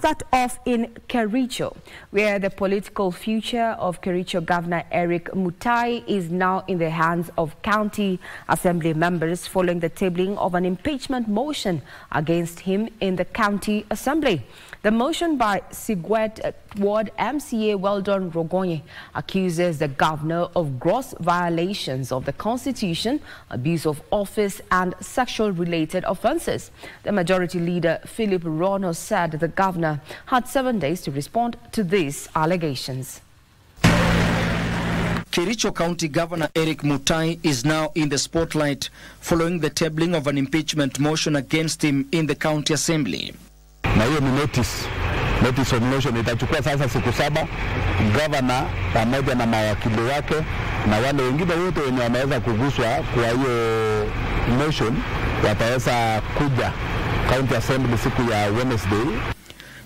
start off in Kericho, where the political future of Kericho Governor Eric Mutai is now in the hands of county assembly members following the tabling of an impeachment motion against him in the county assembly. The motion by Sigwet Ward MCA Weldon Rogonye accuses the governor of gross violations of the constitution, abuse of office and sexual-related offences. The majority leader, Philip Rono, said the governor had 7 days to respond to these allegations. Kericho County Governor Eric Mutai is now in the spotlight following the tabling of an impeachment motion against him in the county assembly. Na hiyo ni notice of motion itachukua sasa siku 7. Governor pamoja na mawakili wake na wale wengine wote wenye wameweza kuguswa kwa hiyo motion wataweza kuja county assembly siku ya Wednesday.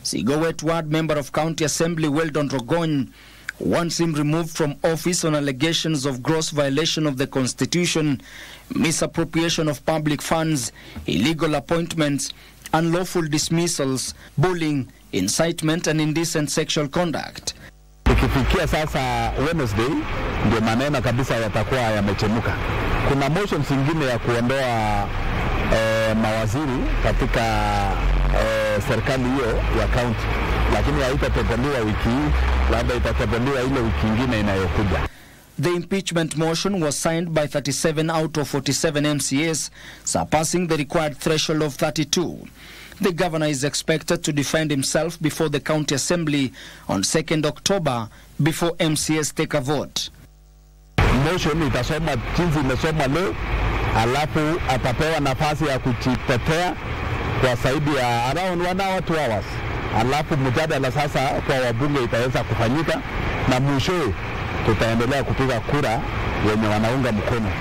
Sigowet Ward member of county assembly Weldon Rogonye wants him removed from office on allegations of gross violation of the constitution, misappropriation of public funds, illegal appointments, unlawful dismissals, bullying, incitement and indecent sexual conduct. Ikifikia sasa Wednesday ndio maneno kabisa yatakuwa yamechemuka. Kuna motion zingine ya kuondoa mawaziri katika serikali hiyo ya county, lakini haitatabiliwa wiki hii, labda itatabiliwa ile wiki nyingine inayokuja. The impeachment motion was signed by 37 out of 47 MCAs, surpassing the required threshold of 32. The governor is expected to defend himself before the county assembly on 2nd October before MCAs take a vote. Motion itasoma jinsi imesoma leo, alafu atapewa nafasi ya kujitetea kwa zaidi ya around 1 hour 2 hours. Alafu mjadala sasa kwa wabunge itaweza kufanyika na mwisho tutaendelea kupiga kura wenye wanaunga mkono.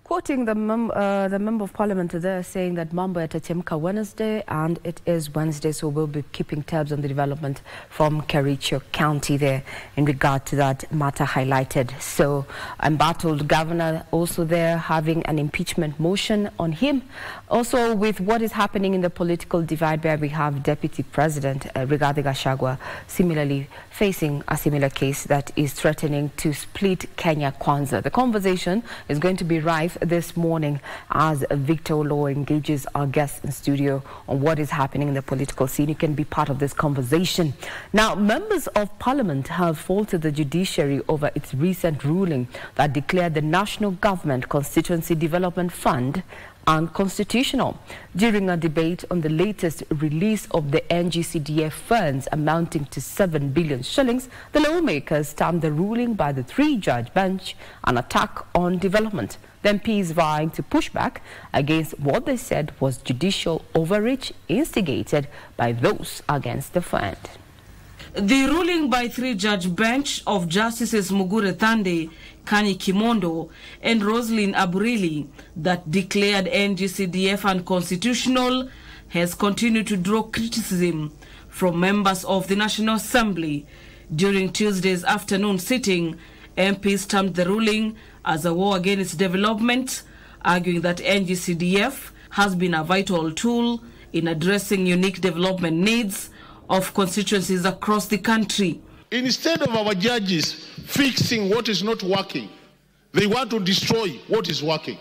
Quoting the member of parliament there saying that mambo yatachemka Wednesday, and it is Wednesday, so we'll be keeping tabs on the development from Kericho County there in regard to that matter highlighted. So, embattled governor also there having an impeachment motion on him. Also, with what is happening in the political divide, where we have Deputy President Rigathi Gachagua similarly facing a similar case that is threatening to split Kenya Kwanza. The conversation is going to be rife this morning as Victor Law engages our guests in studio on what is happening in the political scene. You can be part of this conversation. Now, members of parliament have faulted the judiciary over its recent ruling that declared the National Government Constituency Development Fund unconstitutional. During a debate on the latest release of the NGCDF funds amounting to 7 billion shillings, the lawmakers termed the ruling by the 3-judge bench an attack on development. The MPs vying to push back against what they said was judicial overreach instigated by those against the fund. The ruling by 3-judge bench of Justices Mugure Thande, Kani Kimondo and Roslyn Aburili that declared NGCDF unconstitutional has continued to draw criticism from members of the National Assembly. During Tuesday's afternoon sitting, MPs termed the ruling as a war against development, arguing that NGCDF has been a vital tool in addressing unique development needs of constituencies across the country. Instead of our judges fixing what is not working, they want to destroy what is working.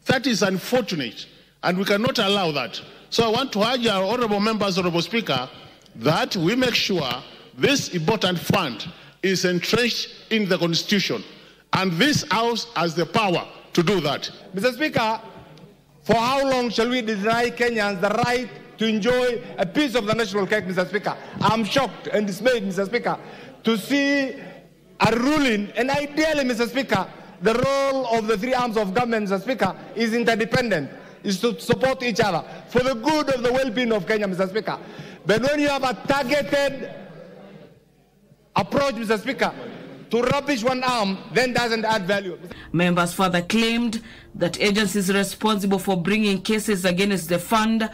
That is unfortunate, and we cannot allow that. So I want to urge our honorable members, honorable speaker, that we make sure this important fund is entrenched in the constitution, and this house has the power to do that. Mr. Speaker, for how long shall we deny Kenyans the right to enjoy a piece of the national cake, Mr. Speaker? I'm shocked and dismayed, Mr. Speaker, to see a ruling, and ideally, Mr. Speaker, the role of the 3 arms of government, Mr. Speaker, is interdependent, is to support each other for the good of the well-being of Kenya, Mr. Speaker. But when you have a targeted approach, Mr. Speaker, to rubbish one arm, then doesn't add value. Members further claimed that agencies responsible for bringing cases against the fund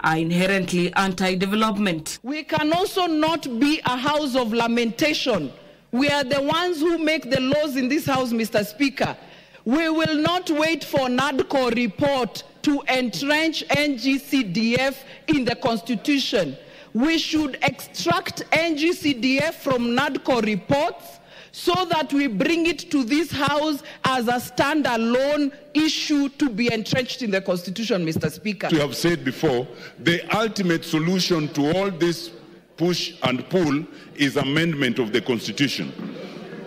are inherently anti-development. We can also not be a house of lamentation. We are the ones who make the laws in this house, Mr. Speaker. We will not wait for NADCO report to entrench NGCDF in the Constitution. We should extract NGCDF from NADCO reports so that we bring it to this House as a standalone issue to be entrenched in the Constitution, Mr. Speaker. We have said before, the ultimate solution to all this push and pull is amendment of the Constitution.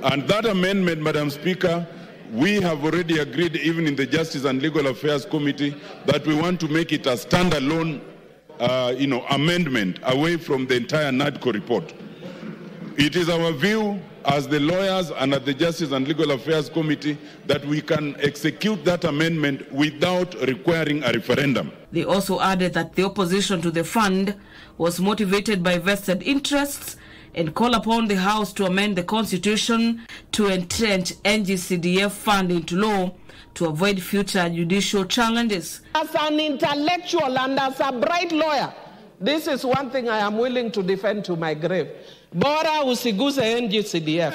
And that amendment, Madam Speaker, we have already agreed, even in the Justice and Legal Affairs Committee, that we want to make it a standalone amendment away from the entire NADCO report. It is our view as the lawyers and at the Justice and Legal Affairs Committee that we can execute that amendment without requiring a referendum. They also added that the opposition to the fund was motivated by vested interests and call upon the House to amend the Constitution to entrench NGCDF fund into law to avoid future judicial challenges. As an intellectual and as a bright lawyer, this is one thing I am willing to defend to my grave. Bora usiguze NGCDF.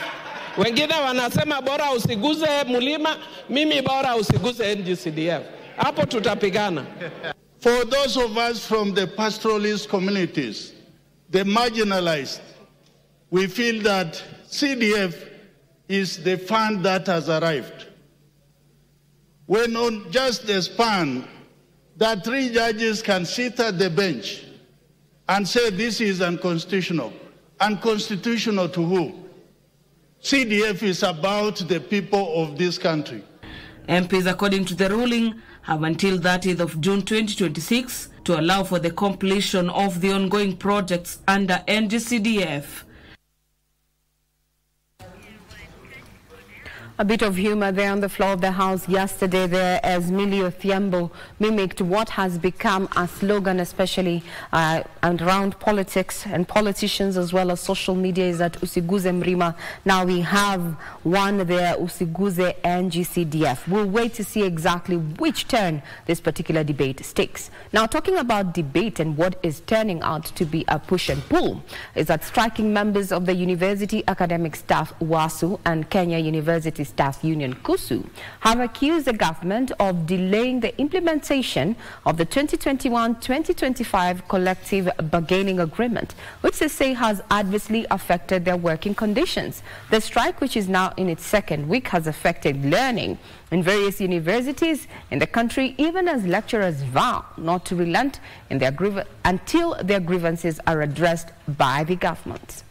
Wengine wanasema bora usiguze Mulima, mimi bora usiguze NGCDF. Hapo tutapigana. For those of us from the pastoralist communities, the marginalized, we feel that CDF is the fund that has arrived. When on just the span that 3 judges can sit at the bench and say this is unconstitutional. Unconstitutional to who? CDF is about the people of this country. MPs, according to the ruling, have until 30th of June 2026 to allow for the completion of the ongoing projects under NGCDF. A bit of humor there on the floor of the House yesterday there as Millie Odhiambo mimicked what has become a slogan, especially around politics and politicians as well as social media, is that Usiguze Mrima. Now we have one there, Usiguze NGCDF. We'll wait to see exactly which turn this particular debate takes. Now, talking about debate and what is turning out to be a push and pull is that striking members of the University Academic Staff WASU and Kenya University Staff Union KUSU have accused the government of delaying the implementation of the 2021-2025 collective bargaining agreement, which they say has adversely affected their working conditions. The strike, which is now in its second week, has affected learning in various universities in the country, even as lecturers vow not to relent in their until their grievances are addressed by the government.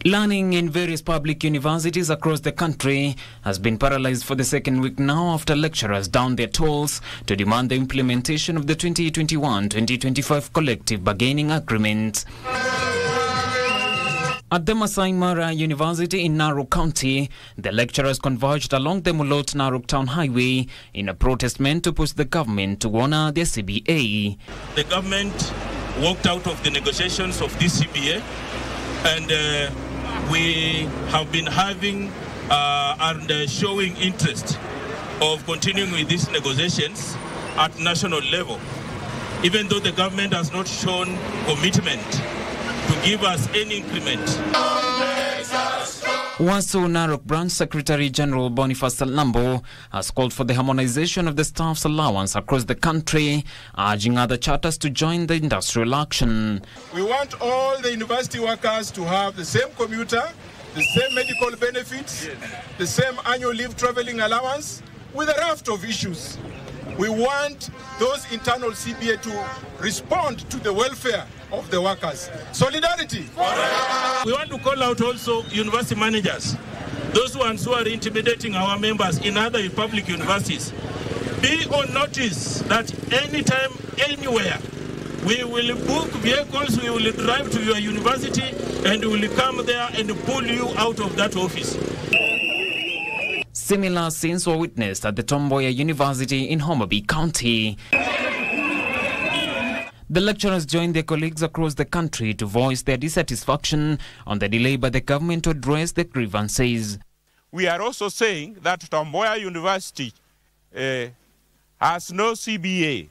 Learning in various public universities across the country has been paralyzed for the second week now after lecturers down their tools to demand the implementation of the 2021-2025 collective bargaining agreement. At the Masai Mara University in Narok County, the lecturers converged along the Mulot-Narok Town Highway in a protest meant to push the government to honor their CBA. The government walked out of the negotiations of this CBA, and we have been having and showing interest of continuing with these negotiations at national level, even though the government has not shown commitment to give us any increment. WASU Narok Branch Secretary General Boniface Lambo has called for the harmonization of the staff's allowance across the country, urging other charters to join the industrial action. We want all the university workers to have the same commuter, the same medical benefits, the same annual leave traveling allowance, with a raft of issues. We want those internal CBA to respond to the welfare of the workers. Solidarity. We want to call out also university managers, those ones who are intimidating our members in other public universities. Be on notice that anytime, anywhere, we will book vehicles, we will drive to your university, and we will come there and pull you out of that office. Similar scenes were witnessed at the Tom Mboya University in Homa Bay County. The lecturers joined their colleagues across the country to voice their dissatisfaction on the delay by the government to address the grievances. We are also saying that Tom Mboya University has no CBA.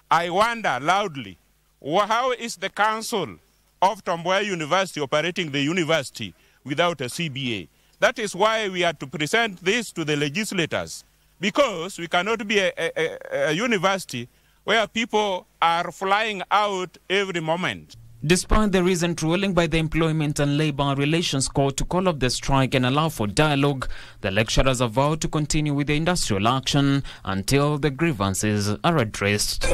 I wonder loudly, how is the council of Tom Mboya University operating the university without a CBA? That is why we had to present this to the legislators, because we cannot be a university where people are flying out every moment. Despite the recent ruling by the Employment and Labour Relations Court to call off the strike and allow for dialogue, the lecturers have vowed to continue with the industrial action until the grievances are addressed.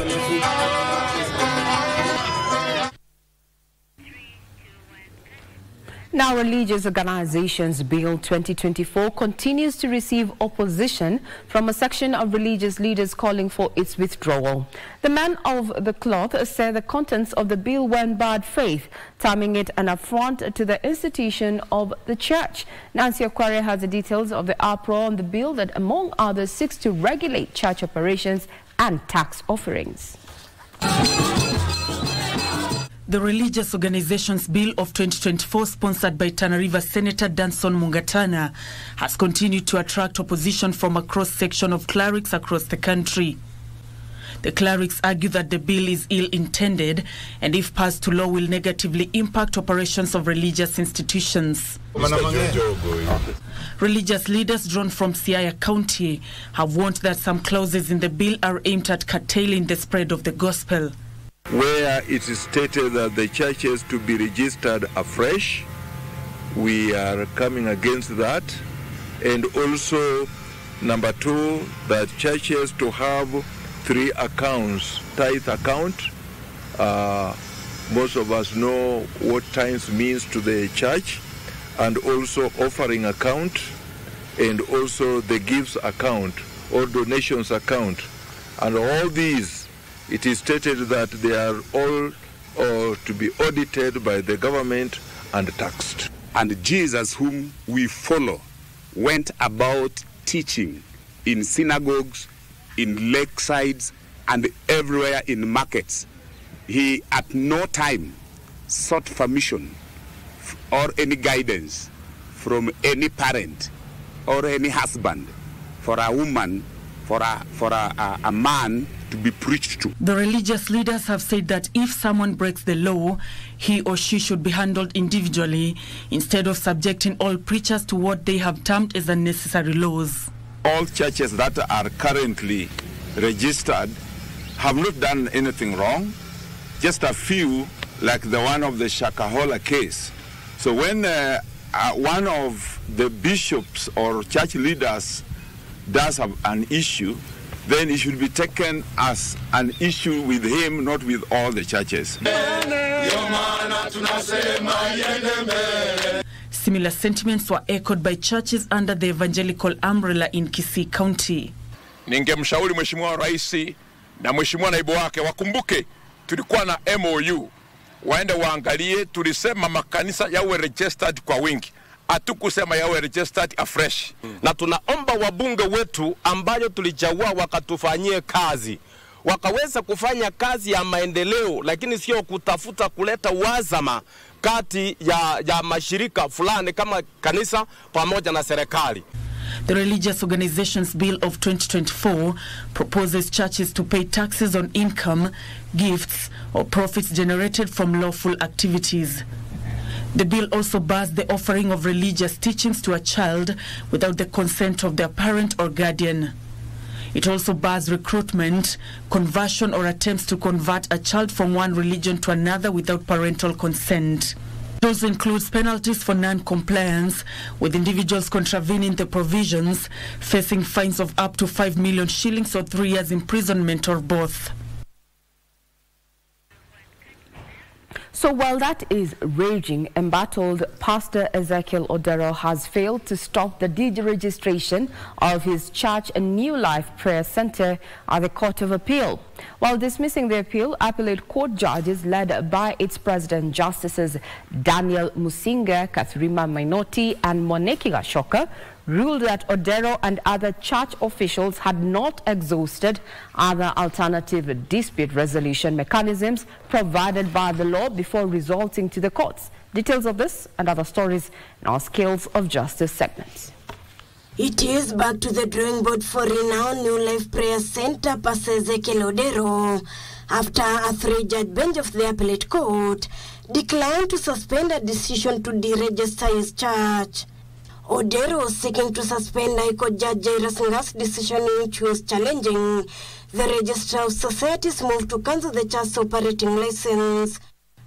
Now, Religious Organizations Bill 2024 continues to receive opposition from a section of religious leaders calling for its withdrawal. The man of the cloth said the contents of the bill were in bad faith, terming it an affront to the institution of the church. Nancy Okware has the details of the uproar on the bill that, among others, seeks to regulate church operations and tax offerings. The Religious Organizations Bill of 2024, sponsored by Tana River Senator Danson Mungatana, has continued to attract opposition from a cross-section of clerics across the country. The clerics argue that the bill is ill-intended and, if passed to law, will negatively impact operations of religious institutions. Religious leaders drawn from Siaya County have warned that some clauses in the bill are aimed at curtailing the spread of the gospel. Where it is stated that the churches to be registered afresh, we are coming against that. And also, number 2, that churches to have 3 accounts, tithe account. Most of us know what tithes means to the church, and also offering account, and also the gifts account or donations account. And all these, it is stated that they are all to be audited by the government and taxed. And Jesus, whom we follow, went about teaching in synagogues, in lakesides, and everywhere in markets. He at no time sought permission or any guidance from any parent or any husband for a woman, for a man to be preached to. The religious leaders have said that if someone breaks the law, he or she should be handled individually instead of subjecting all preachers to what they have termed as unnecessary laws. All churches that are currently registered have not done anything wrong. Just a few, like the one of the Shakahola case. So when one of the bishops or church leaders does have an issue, then it should be taken as an issue with him, not with all the churches. Similar sentiments were echoed by churches under the evangelical umbrella in Kisii County. Ningemshauri Mheshimiwa Rais na Mheshimiwa naibu wake wakumbuke tulikuwa na MOU. Waende waangalie, tulisema makanisa yawe registered kwa wingi. Hatukusema yawe registered afresh. Na tunaomba wabunge wetu ambayo tulichagua wakatufanyie kazi. Wakaweza kufanya kazi ya maendeleo, lakini sio kutafuta kuleta uhasama kati ya mashirika fulani kama kanisa pamoja na serikali. The Religious Organizations Bill of 2024 proposes churches to pay taxes on income, gifts, or profits generated from lawful activities. The bill also bars the offering of religious teachings to a child without the consent of their parent or guardian. It also bars recruitment, conversion, or attempts to convert a child from one religion to another without parental consent. It also includes penalties for non-compliance, with individuals contravening the provisions facing fines of up to 5 million shillings or 3 years imprisonment or both. So while that is raging, embattled Pastor Ezekiel Odero has failed to stop the deregistration of his church and New Life Prayer Center at the Court of Appeal. While dismissing the appeal, appellate court judges led by its president, Justices Daniel Musinga, Kathrima Mainoti and Moneki Gashoka, ruled that Odero and other church officials had not exhausted other alternative dispute resolution mechanisms provided by the law before resorting to the courts. Details of this and other stories in our Scales of Justice segments. It is back to the drawing board for renowned New Life Prayer Center, Pastor Ezekiel Odero, after a 3-judge bench of the appellate court declined to suspend a decision to deregister his church. Odero seeking to suspend High Court Judge Jairus Ngaah's decision in which was challenging the Registrar of Societies move to cancel the church's operating license.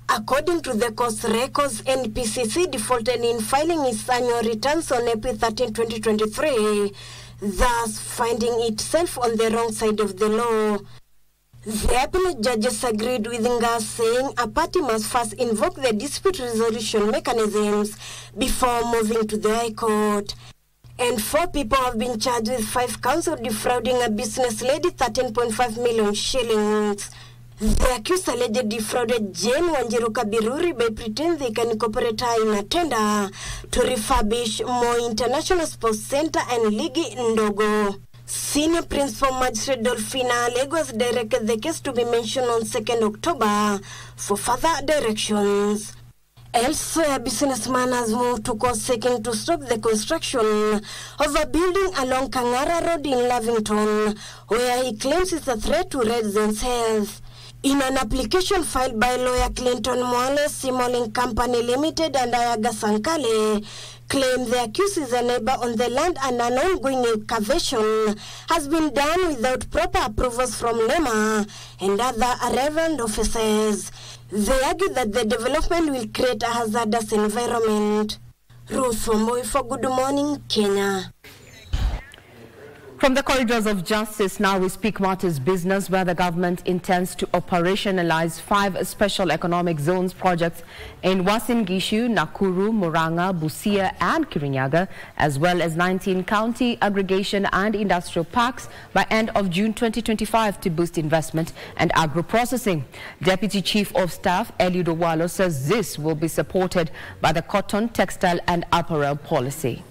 According to the court's records, NPCC defaulted in filing its annual returns on April 13, 2023, thus finding itself on the wrong side of the law. The appellate judges agreed with Ngaah, saying a party must first invoke the dispute resolution mechanisms before moving to the High Court. And 4 people have been charged with 5 counts of defrauding a business lady 13.5 million shillings. The accused allegedly defrauded Jane Wanjiru Kabiruri by pretending they can incorporate her in a tender to refurbish Moi International Sports Center and Ligi Ndogo. Senior Principal Magistrate Dolphina Alego has directed the case to be mentioned on 2nd October for further directions. Elsewhere, businessman has moved to court seeking to stop the construction of a building along Kangara Road in Lavington, where he claims it's a threat to residents' health. In an application filed by lawyer Clinton Mwale, Simolink Company Limited and Ayaga Sankale claim the accused is a neighbor on the land and an ongoing excavation has been done without proper approvals from NEMA and other relevant officers. They argue that the development will create a hazardous environment. Ruth Wamboi for Good Morning, Kenya. From the corridors of justice, now we speak matters business, where the government intends to operationalize 5 special economic zones projects in Uasin Gishu, Nakuru, Murang'a, Busia and Kirinyaga, as well as 19 county aggregation and industrial parks by end of June 2025 to boost investment and agro-processing. Deputy Chief of Staff Eliud Owalo says this will be supported by the cotton, textile and apparel policy.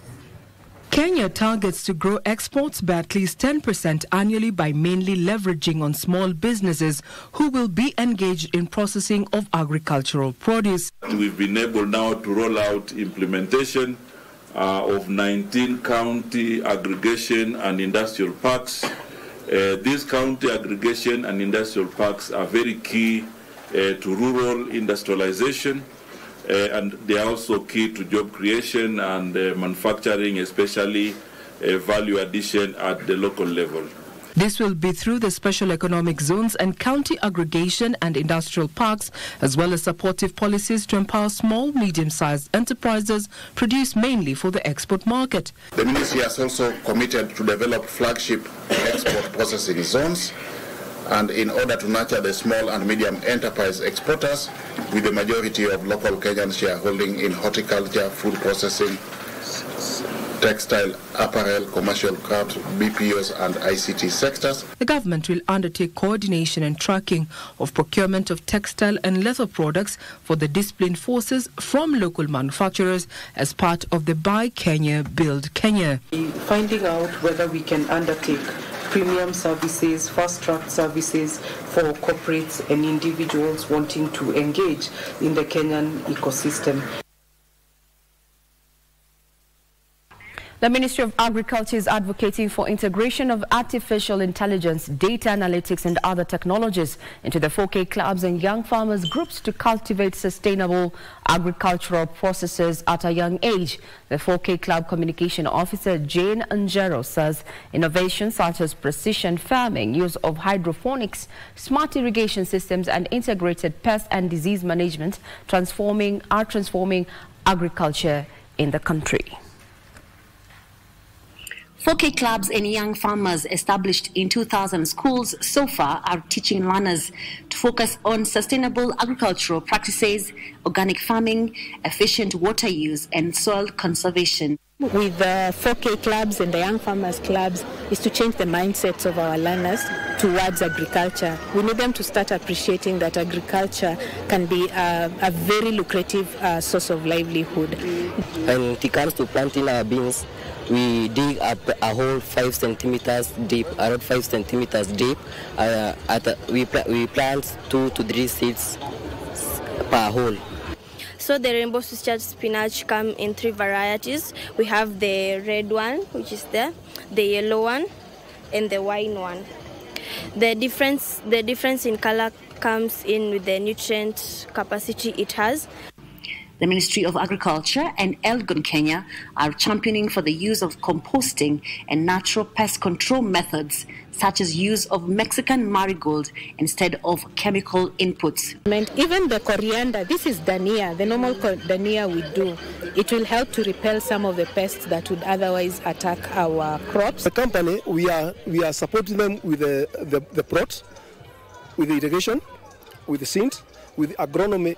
Kenya targets to grow exports by at least 10% annually by mainly leveraging on small businesses who will be engaged in processing of agricultural produce. We've been able now to roll out implementation of 19 county aggregation and industrial parks. These county aggregation and industrial parks are very key to rural industrialization. And they are also key to job creation and manufacturing, especially value addition at the local level. This will be through the special economic zones and county aggregation and industrial parks, as well as supportive policies to empower small, medium-sized enterprises produced mainly for the export market. The ministry has also committed to develop flagship export processing zones, and in order to nurture the small and medium enterprise exporters, with the majority of local Kenyans shareholding in horticulture, food processing, textile, apparel, commercial craft, BPOs and ICT sectors. The government will undertake coordination and tracking of procurement of textile and leather products for the disciplined forces from local manufacturers as part of the Buy Kenya, Build Kenya. Finding out whether we can undertake premium services, fast-track services for corporates and individuals wanting to engage in the Kenyan ecosystem. The Ministry of Agriculture is advocating for integration of artificial intelligence, data analytics and other technologies into the 4K clubs and young farmers groups to cultivate sustainable agricultural processes at a young age. The 4K Club Communication Officer Jane Anjero says innovations such as precision farming, use of hydroponics, smart irrigation systems and integrated pest and disease management are transforming agriculture in the country. 4K clubs and young farmers established in 2,000 schools so far are teaching learners to focus on sustainable agricultural practices, organic farming, efficient water use, and soil conservation. With the 4K clubs and the young farmers clubs is to change the mindsets of our learners towards agriculture. We need them to start appreciating that agriculture can be a very lucrative source of livelihood. When it comes to planting our beans, we dig up a hole 5 centimeters deep, around 5 centimeters deep. We plant 2 to 3 seeds per hole. So the rainbow Swiss spinach come in 3 varieties. We have the red one, which is there, the yellow one, and the wine one. The difference in color comes in with the nutrient capacity it has. The Ministry of Agriculture and Elgon Kenya are championing for the use of composting and natural pest control methods, such as use of Mexican marigold instead of chemical inputs. Even the coriander, this is dania, the normal dania we do. It will help to repel some of the pests that would otherwise attack our crops. The company, we are supporting them with the plots, with the irrigation, with the seed, with agronomy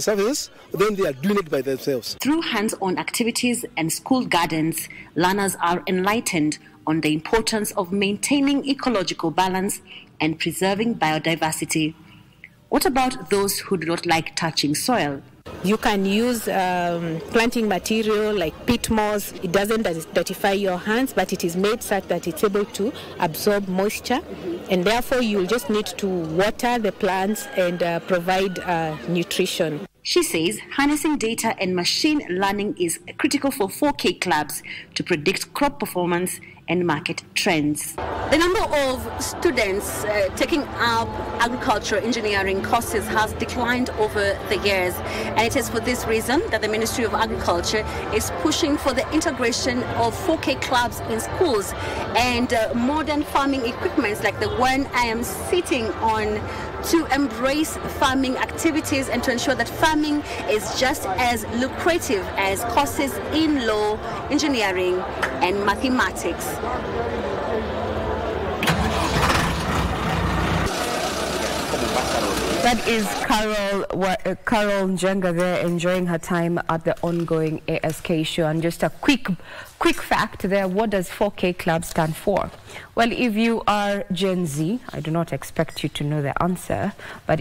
services. Then they are doing it by themselves. Through hands-on activities and school gardens, learners are enlightened on the importance of maintaining ecological balance and preserving biodiversity. What about those who do not like touching soil? You can use planting material like peat moss. It doesn't dirtify your hands, but it is made such that it's able to absorb moisture, and therefore you'll just need to water the plants and provide nutrition. She says harnessing data and machine learning is critical for 4K clubs to predict crop performance and market trends. The number of students taking up agricultural engineering courses has declined over the years, and it is for this reason that the Ministry of Agriculture is pushing for the integration of 4K clubs in schools and modern farming equipments like the one I am sitting on to embrace farming activities and to ensure that farming is just as lucrative as courses in law, engineering and mathematics. That is Carol Njenga there enjoying her time at the ongoing ASK show. And just a quick fact there, what does 4K Club stand for? Well, if you are Gen Z, I do not expect you to know the answer, but